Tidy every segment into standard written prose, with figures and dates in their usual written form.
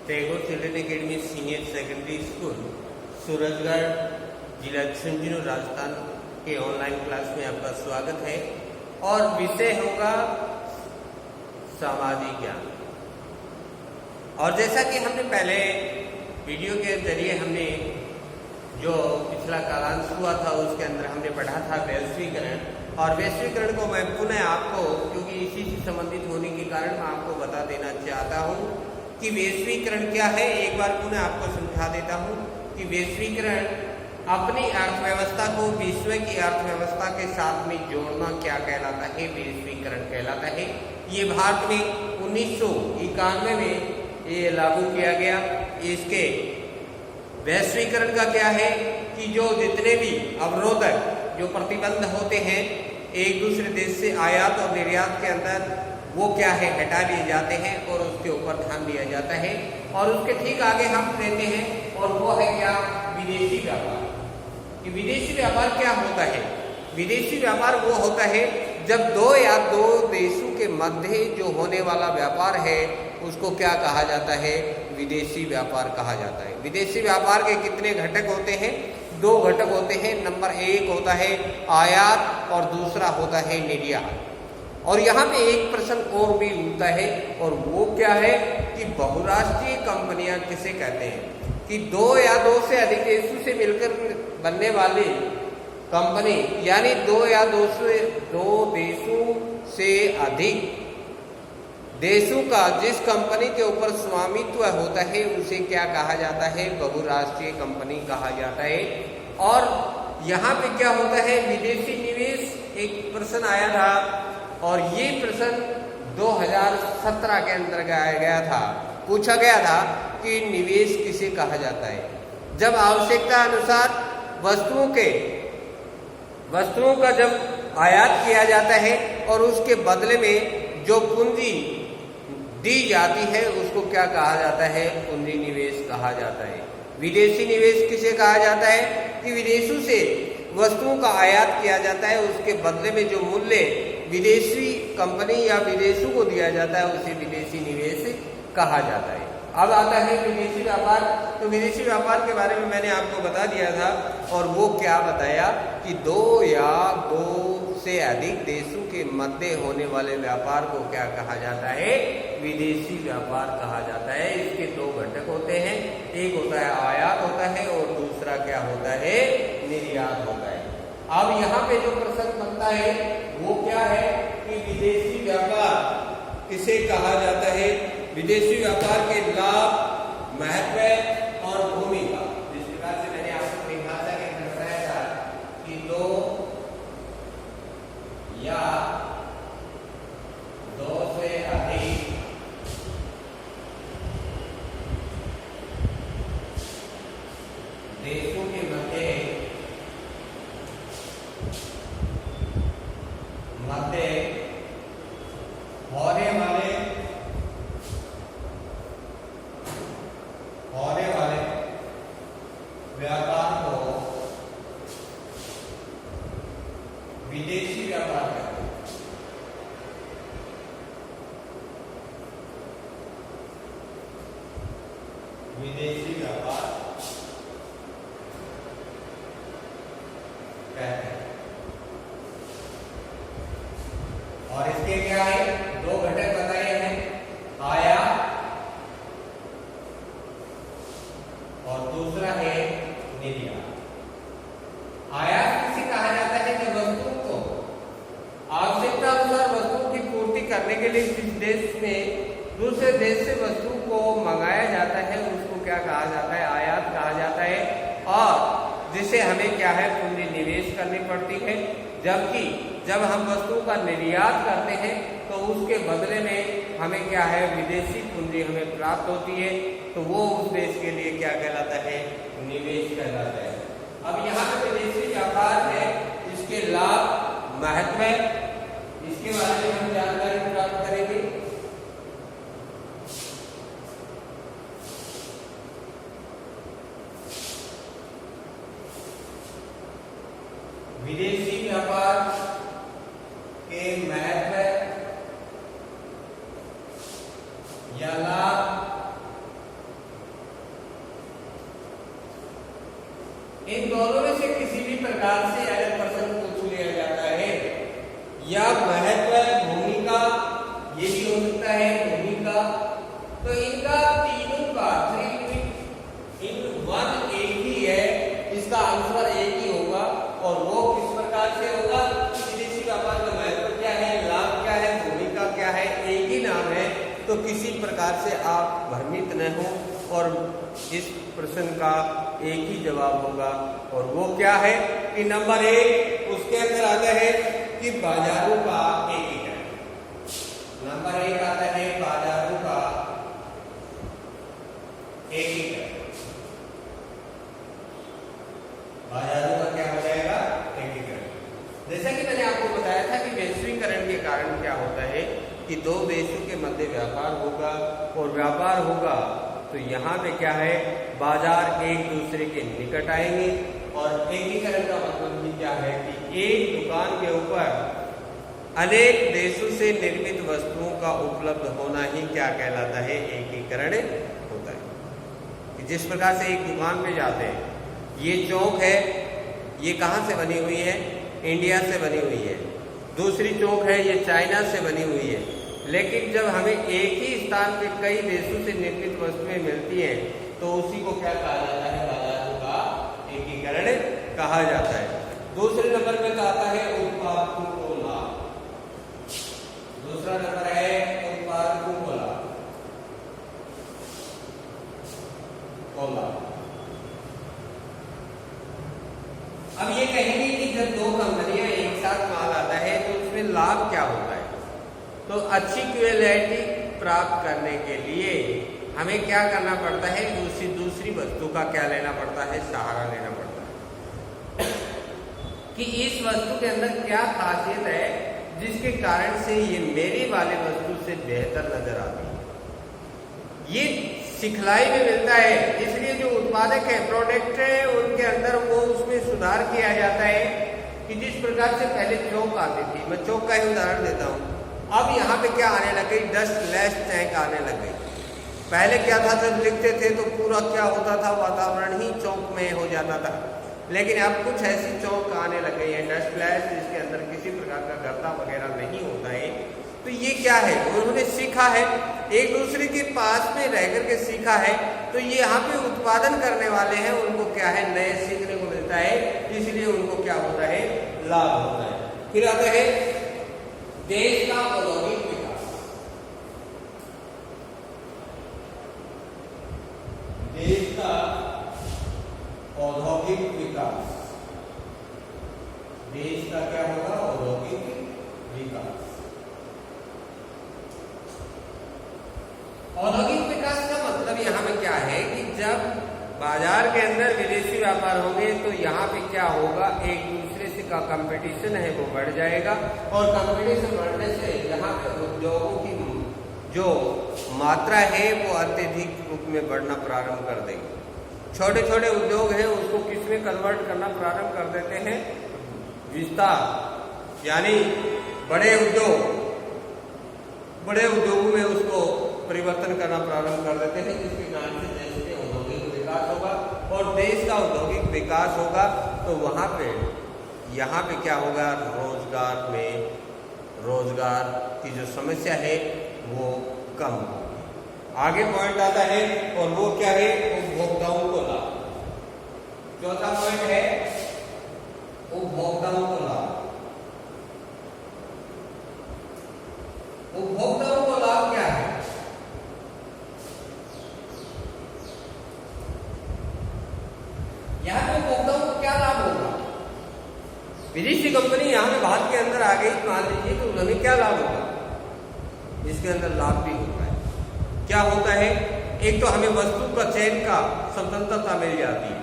Tagore children academy senior secondary school Surajgarh जिला झुंझुनू राजस्थान के online class में आपका स्वागत है। और विषय होगा सामाजिक ज्ञान। और जैसा कि हमने पहले वीडियो के जरिए हमने जो पिछला कालांश हुआ था उसके अंदर हमने पढ़ा था वैश्वीकरण। और वैश्वीकरण को मैं पुनः आपको, क्योंकि इसी से संबंधित होने के कारण मैं आपको बता देना चाहता हूँ कि वैश्वीकरण क्या है। एक बार पुनः आपको समझा देता हूँ कि वैश्वीकरण अपनी अर्थव्यवस्था को विश्व की अर्थव्यवस्था के साथ में जोड़ना क्या कहलाता है, वैश्वीकरण कहलाता है। ये भारत में 1991 में ये लागू किया गया। इसके वैश्वीकरण का क्या है कि जो जितने भी अवरोधक जो प्रतिबंध होते हैं एक दूसरे देश से आयात और निर्यात के अंदर, वो क्या है हटा लिए जाते हैं और उसके ऊपर ध्यान दिया जाता है। और उसके ठीक आगे हम लेते हैं और वो है क्या, विदेशी व्यापार। कि विदेशी व्यापार क्या होता है? विदेशी व्यापार वो होता है जब दो या दो देशों के मध्य जो होने वाला व्यापार है उसको क्या कहा जाता है, विदेशी व्यापार कहा जाता है। विदेशी व्यापार के कितने घटक होते हैं? दो घटक होते हैं। नंबर एक होता है आयात और दूसरा होता है निर्यात। और यहाँ पे एक प्रश्न और भी उठता है और वो क्या है कि बहुराष्ट्रीय कंपनियां किसे कहते हैं? कि दो या दो से अधिक देशों से मिलकर बनने वाली कंपनी, यानी दो या दो देशों से अधिक देशों का जिस कंपनी के ऊपर स्वामित्व होता है उसे क्या कहा जाता है, बहुराष्ट्रीय कंपनी कहा जाता है। और यहाँ पे क्या होता है, विदेशी निवेश एक प्रश्न आया था और ये प्रश्न 2017 के अंदर गया था। पूछा गया था कि निवेश किसे कहा जाता है? जब आवश्यकता अनुसार वस्तुओं का जब आयात किया जाता है और उसके बदले में जो पूंजी दी जाती है उसको क्या कहा जाता है, पूंजी निवेश कहा जाता है। विदेशी निवेश किसे कहा जाता है कि विदेशों से वस्तुओं का आयात किया जाता है, उसके बदले में जो मूल्य विदेशी कंपनी या विदेशों को दिया जाता है उसे विदेशी निवेश कहा जाता है। अब आता है विदेशी व्यापार। तो विदेशी व्यापार के बारे में मैंने आपको बता दिया था और वो क्या बताया कि दो या दो से अधिक देशों के मध्य होने वाले व्यापार को क्या कहा जाता है, विदेशी व्यापार कहा जाता है। इसके दो घटक होते हैं, एक होता है आयात होता है और दूसरा क्या होता है, निर्यात होता है। अब यहाँ पे जो प्रश्न बनता है वो क्या है कि विदेशी व्यापार किसे कहा जाता है, विदेशी व्यापार के लाभ, महत्व और भूमिका। जिस प्रकार से मैंने आपको परिभाषा के अंदर बताया था कि दो या दो से अधिक देशों के मध्य होने वाले व्यापार को विदेशी व्यापार कहते हैं। विदेशी व्यापार कहते हैं। और इसके क्या है, दो घटक बताए हैं, आयात और दूसरा है निर्यात। आयात किसे कहा जाता है कि वस्तुओं को आवश्यकता अनुसार वस्तुओं की पूर्ति करने के लिए जिस देश में दूसरे देश से वस्तु को मंगाया जाता है उसको क्या कहा जाता है, आयात कहा जाता है। और जिसे हमें क्या है, पूंजी निवेश करनी पड़ती है। जबकि जब हम वस्तुओं का निर्यात करते हैं तो उसके बदले में हमें क्या है, विदेशी पूंजी हमें प्राप्त होती है, तो वो उस देश के लिए क्या कहलाता है, निवेश कहलाता है। अब यहाँ पे विदेशी व्यापार है, इसके लाभ, महत्व, इसके बारे में हम जानकारी प्राप्त करेंगे। विदेशी व्यापार के महत्व या लाभ या महत्व, भूमिका, ये भी हो सकता है भूमिका। तो इनका तीनों का 3 इन 1 एक ही है, इसका आंसर एक ही होगा। और वो किस प्रकार से होगा? विदेशी व्यापार का महत्व क्या है, लाभ क्या है, भूमिका क्या है, एक ही नाम है। तो किसी प्रकार से आप भ्रमित न हो और इस प्रश्न का एक ही जवाब होगा। और वो क्या है कि नंबर 1 उसके अंदर आता है कि बाजारों का एकीकरण। नंबर 1 आता है बाजारों का एकीकरण। बाजारों का क्या हो जाएगा? एकीकरण। जैसा कि मैंने आपको बताया था कि वैश्वीकरण के कारण क्या होता है कि दो देशों के मध्य व्यापार होगा, और व्यापार होगा तो यहाँ पे क्या है, बाजार एक दूसरे के निकट आएंगे। और एकीकरण का मतलब भी क्या है कि एक दुकान के ऊपर अनेक देशों से निर्मित वस्तुओं का उपलब्ध होना ही क्या कहलाता है? एकीकरण होता है। जिस प्रकार से एक दुकान पे जाते हैं, ये चौक है, ये कहाँ से बनी हुई है? इंडिया से बनी हुई है। दूसरी चौक है, ये चाइना से बनी हुई है। लेकिन जब हमें एक ही स्थान पे कई देशों से निर्मित वस्तुएं मिलती हैं तो उसी को क्या कहा जाता है? बाजारों का एकीकरण कहा जाता है। दूसरे नंबर पे आता है उत्पादकों को लाभ। दूसरा नंबर है उत्पादकों को लाभ। अब ये कहेंगे कि जब दो कंपनियां एक साथ माल आता है तो उसमें लाभ क्या होता है? तो अच्छी क्वालिटी प्राप्त करने के लिए हमें क्या करना पड़ता है? दूसरी वस्तु का क्या लेना पड़ता है? सहारा लेना पड़ता है कि इस वस्तु के अंदर क्या खासियत है जिसके कारण से ये मेरी वाले वस्तु से बेहतर नजर आती है। ये सिखलाई में मिलता है। इसलिए जो उत्पादक है, प्रोडक्ट है, उनके अंदर वो उसमें सुधार किया जाता है कि जिस प्रकार से पहले चौक आती थी, मैं चौक का ही उदाहरण देता हूँ। अब यहाँ पे क्या आने लग गई? डस्टलेस टैंक आने लग गई। पहले क्या था, जब लिखते थे तो पूरा क्या होता था, वातावरण ही चौक में हो जाता था। लेकिन अब कुछ ऐसी चौक आने लग गई है डस्टलेस, जिसके अंदर किसी प्रकार का गत्ता वगैरह नहीं होता है। तो ये क्या है? उन्होंने सीखा है, एक दूसरे के पास में रह करके सीखा है। तो ये यहाँ पे उत्पादन करने वाले हैं, उनको क्या है, नए सीखने को मिलता है, इसलिए उनको क्या होता है? लाभ होता है। फिर आता है देश का औद्योगिक विकास। देश का औद्योगिक विकास। देश का क्या होगा? औद्योगिक विकास। औद्योगिक विकास का मतलब यहाँ में क्या है कि जब बाजार के अंदर विदेशी व्यापार होंगे तो यहाँ पे क्या होगा? एक दूसरे से का कंपटीशन है वो बढ़ जाएगा। और कंपटीशन बढ़ने से यहाँ पे उद्योगों की जो मात्रा है वो अत्यधिक रूप में बढ़ना प्रारंभ कर देगी। छोटे छोटे उद्योग हैं उसको किस में कन्वर्ट करना प्रारंभ कर देते हैं? विस्तार, यानी बड़े उद्योगों में उसको परिवर्तन करना प्रारंभ कर देते हैं, जिसके कारण से देश के औद्योगिक विकास होगा। और देश का औद्योगिक विकास होगा तो वहाँ पे यहाँ पे क्या होगा? रोजगार की जो समस्या है वो कम होगी। आगे पॉइंट आता है और वो क्या है? उपभोक्ताओं को लाभ। चौथा पॉइंट है उपभोक्ताओं को लाभ। उपभोक्ताओं को लाभ क्या है? यहाँ पे उपभोक्ताओं को क्या लाभ होगा? विदेशी कंपनी यहाँ पे भारत के अंदर आ गई मान लीजिए, तो उन्हें क्या लाभ होगा? इसके अंदर लाभ भी होता है। क्या होता है? एक तो हमें वस्तु का चयन का स्वतंत्रता मिल जाती है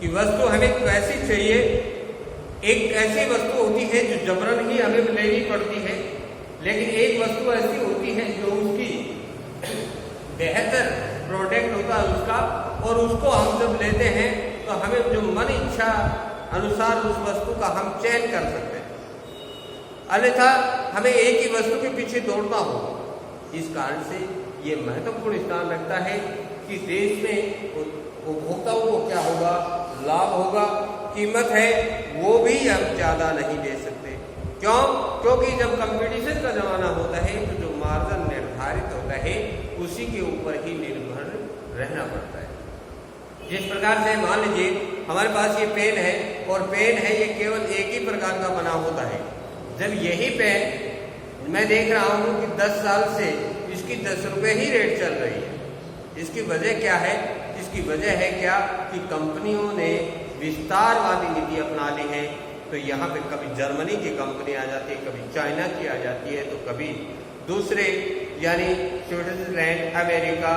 कि वस्तु हमें कैसी चाहिए। एक ऐसी वस्तु होती है जो जबरन ही हमें लेनी पड़ती है, लेकिन एक वस्तु ऐसी होती है जो उसकी बेहतर प्रोडक्ट होता है उसका, और उसको हम जब लेते हैं तो हमें जो मन इच्छा अनुसार उस वस्तु का हम चयन कर सकते हैं। अन्यथा हमें एक ही वस्तु के पीछे दौड़ना होगा। इस कारण से ये महत्वपूर्ण स्थान रखता है कि देश में उपभोक्ताओं को क्या होगा? लाभ होगा। कीमत है वो भी हम ज़्यादा नहीं दे सकते, क्यों? क्योंकि जब कंपटीशन का जमाना होता है तो जो मार्जिन निर्धारित होता है उसी के ऊपर ही निर्भर रहना पड़ता है। जिस प्रकार से मान लीजिए हमारे पास ये पेन है और पेन है ये केवल एक ही प्रकार का बना होता है। जब यही पेन मैं देख रहा हूँ कि 10 साल से इसकी 10 रुपये ही रेट चल रही है, इसकी वजह क्या है? इसकी वजह है क्या कि कंपनियों ने विस्तारवादी नीति अपना ली है। तो यहाँ पे कभी जर्मनी की कंपनी आ जाती है, कभी चाइना की आ जाती है, तो कभी दूसरे यानी स्विट्जरलैंड, अमेरिका,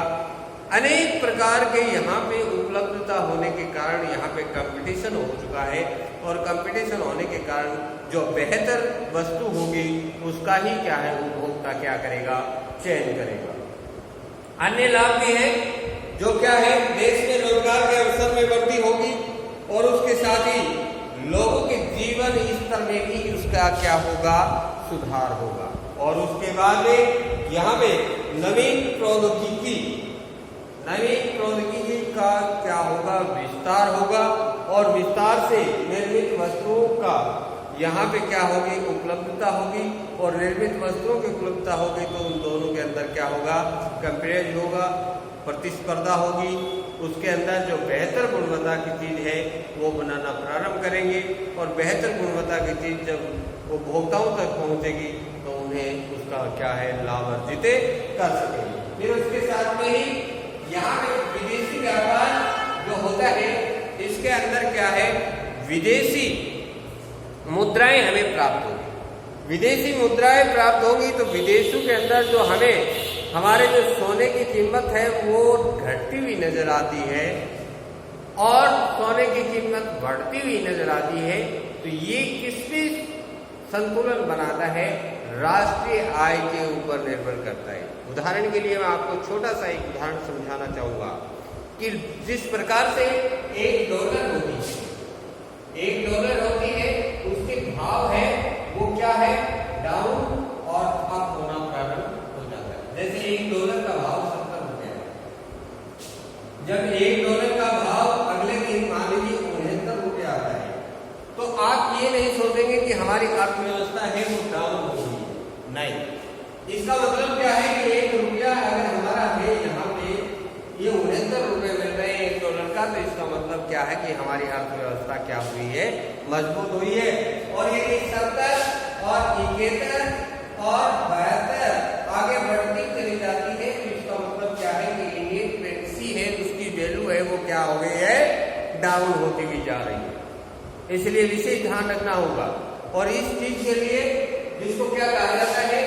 अनेक प्रकार के यहाँ पे उपलब्धता होने के कारण यहाँ पे कंपटीशन हो चुका है। और कंपटीशन होने के कारण जो बेहतर वस्तु होगी उसका ही क्या है उपभोक्ता क्या करेगा? चयन करेगा। अन्य लाभ भी है जो क्या है देश में रोजगार के अवसर में वृद्धि होगी और उसके साथ ही लोगों के जीवन स्तर में भी उसका क्या होगा? सुधार होगा। और उसके बाद में यहाँ पे नवीन प्रौद्योगिकी का क्या होगा? विस्तार होगा और विस्तार से निर्मित वस्तुओं का यहाँ पे क्या होगी? उपलब्धता होगी। और निर्मित वस्तुओं की उपलब्धता होगी तो उन दोनों के अंदर क्या होगा? कंपेयर होगा, प्रतिस्पर्धा होगी। उसके अंदर जो बेहतर गुणवत्ता की चीज़ है वो बनाना प्रारंभ करेंगे और बेहतर गुणवत्ता की चीज़ जब उपभोक्ताओं तक पहुंचेगी तो उन्हें उसका क्या है? लाभ अर्जित कर सकेंगे। फिर उसके साथ में ही यहाँ पे विदेशी व्यापार जो होता है इसके अंदर क्या है? विदेशी मुद्राएं हमें प्राप्त होगी। विदेशी मुद्राएं प्राप्त होगी तो विदेशों के अंदर जो हमें हमारे जो सोने की कीमत है वो घटती हुई नजर आती है और सोने की कीमत बढ़ती हुई नजर आती है। तो ये किसमें संतुलन बनाता है? राष्ट्रीय आय के ऊपर निर्भर करता है। उदाहरण के लिए मैं आपको छोटा सा एक उदाहरण समझाना चाहूंगा कि जिस प्रकार से $1 होती है, $1 है, उसके भाव है वो क्या है? डाउन और अप होना प्रारंभ हो जाता है। जैसे $1 का भाव 70 रुपया है, जब $1 का भाव अगले दिन मान लीजिए 69 रुपया आता है तो आप ये नहीं सोचेंगे कि हमारी अर्थव्यवस्था है वो डाउन हो गई। नहीं, इसका मतलब क्या है कि $1 अगर हमारा है यहाँ पे ये 69 रुपये मिल रहे हैं $1 का, तो इसका मतलब क्या है कि हमारी अर्थव्यवस्था क्या हुई है? मजबूत हुई है। और ये 70 और 71 और 72 आगे बढ़ती चली जाती है तो इसका मतलब क्या है कि इंडियन करेंसी है उसकी वैल्यू है वो क्या हो गई है? डाउन होती हुई जा रही है। इसलिए विशेष ध्यान रखना होगा। और इस चीज के लिए जिसको क्या कहा जाता है?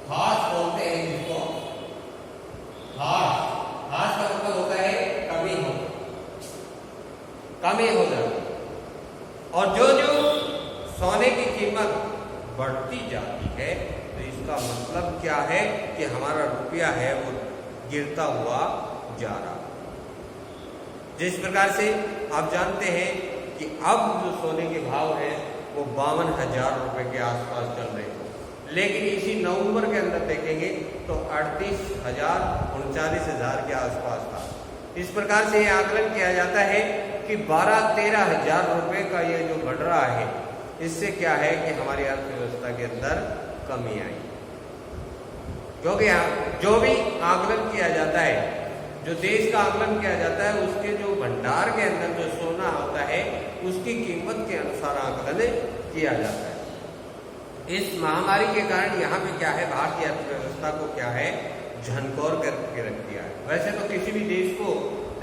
हाश बोलते हैं जिसको। हाश का मतलब होता है कमी हो जाना। और जो सोने की कीमत बढ़ती जाती है तो इसका मतलब क्या है कि हमारा रुपया है वो गिरता हुआ जा रहा। जिस प्रकार से आप जानते हैं कि अब जो सोने के भाव है वो 52,000 रुपये के आसपास चल रहे हैं, लेकिन इसी नवंबर के अंदर देखेंगे तो 38,000 39,000 के आसपास था। इस प्रकार से यह आकलन किया जाता है कि 12-13 हजार रुपये का ये जो बढ़ रहा है इससे क्या है कि हमारी अर्थव्यवस्था के अंदर कमी आई। क्योंकि जो भी आकलन किया जाता है, जो देश का आकलन किया जाता है, उसके जो भंडार के अंदर जो सोना होता है उसकी कीमत के अनुसार आकलन किया जाता है। इस महामारी के कारण यहाँ पे क्या है, भारतीय अर्थव्यवस्था को क्या है झनकोर करके रख दिया है। वैसे तो किसी भी देश को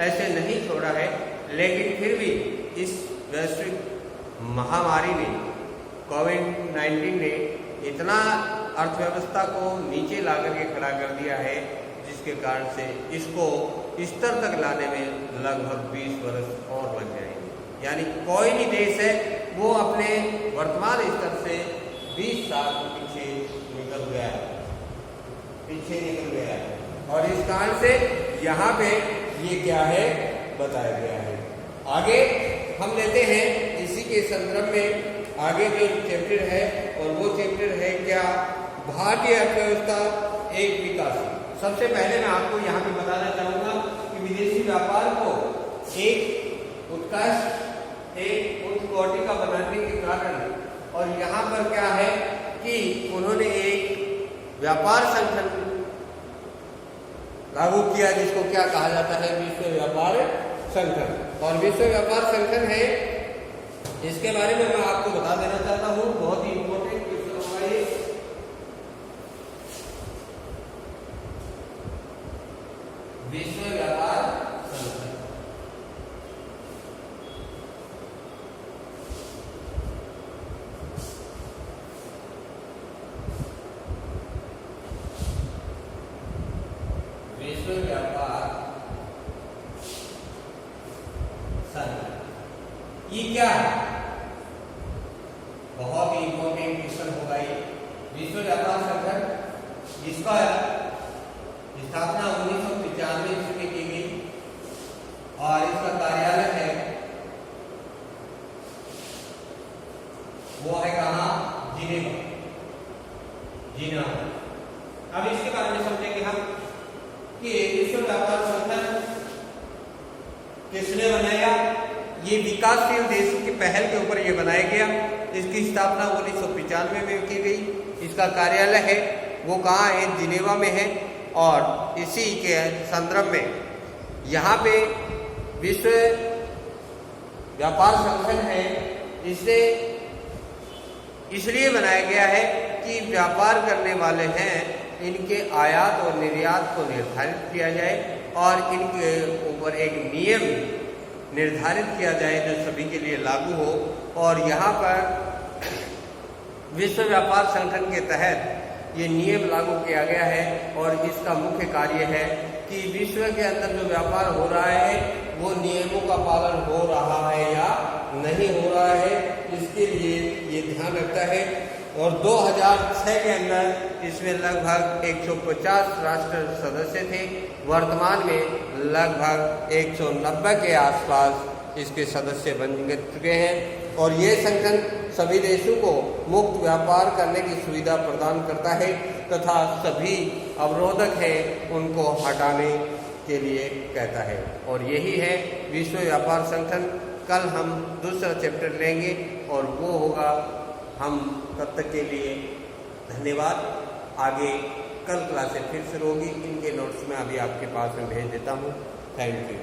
ऐसे नहीं छोड़ा है, लेकिन फिर भी इस वैश्विक महामारी ने, कोविड-19 ने इतना अर्थव्यवस्था को नीचे ला करके खड़ा कर दिया है जिसके कारण से इसको स्तर तक लाने में लगभग 20 वर्ष और लग जाएंगे। यानी कोई भी देश है वो अपने वर्तमान स्तर से 20 साल पीछे निकल गया है, और इस कारण से यहाँ पे ये क्या है बताया गया है। आगे हम लेते हैं इसी के संदर्भ में आगे जो चैप्टर है, और वो चैप्टर है क्या, भारतीय अर्थव्यवस्था एक विकासशील। सबसे पहले मैं आपको यहाँ पे बताना चाहूंगा कि विदेशी व्यापार को एक उत्कृष्ट, एक यहाँ पर क्या है कि उन्होंने एक व्यापार संगठन लागू किया जिसको क्या कहा जाता है, विश्व व्यापार संगठन। और विश्व व्यापार संगठन है, इसके बारे में मैं आपको बता देना चाहता हूँ, बहुत ही इंपॉर्टेंट क्वेश्चन होगा ये। विश्व व्यापार संगठन, विश्व व्यापार संगठन ये क्या है? बहुत ही इंपॉर्टेंट क्वेश्चन होगा ये। विश्व व्यापार संगठन जिसका स्थापना 1995 ईस्वी में की गई और इसका कार्यालय है वो है कहाँ? Geneva, Geneva. अब इसके बारे में समझेंगे हम कि विश्व व्यापार संगठन किसने बनाया। ये विकासशील देशों की पहल के ऊपर ये बनाया गया। इसकी स्थापना 1995 में की गई। इसका कार्यालय है वो कहाँ है? जिनेवा में है। और इसी के संदर्भ में यहाँ पे विश्व व्यापार संगठन है, इसे इसलिए बनाया गया है कि व्यापार करने वाले हैं इनके आयात और निर्यात को निर्धारित किया जाए और इनके ऊपर एक नियम निर्धारित किया जाए जो सभी के लिए लागू हो। और यहाँ पर विश्व व्यापार संगठन के तहत ये नियम लागू किया गया है और इसका मुख्य कार्य है कि विश्व के अंदर जो व्यापार हो रहा है वो नियमों का पालन हो रहा है या नहीं हो रहा है, इसके लिए ये ध्यान रखता है। और 2006 के अंदर इसमें लगभग 150 राष्ट्र सदस्य थे। वर्तमान में लगभग 190 के आसपास इसके सदस्य बन चुके हैं। और ये संगठन सभी देशों को मुक्त व्यापार करने की सुविधा प्रदान करता है तथा सभी अवरोधक हैं उनको हटाने के लिए कहता है। और यही है विश्व व्यापार संगठन। कल हम दूसरा चैप्टर लेंगे और वो होगा हम। तब तक के लिए धन्यवाद। आगे कल क्लासें फिर शुरू होगी। इनके नोट्स में अभी आपके पास में भेज देता हूँ। Thank you.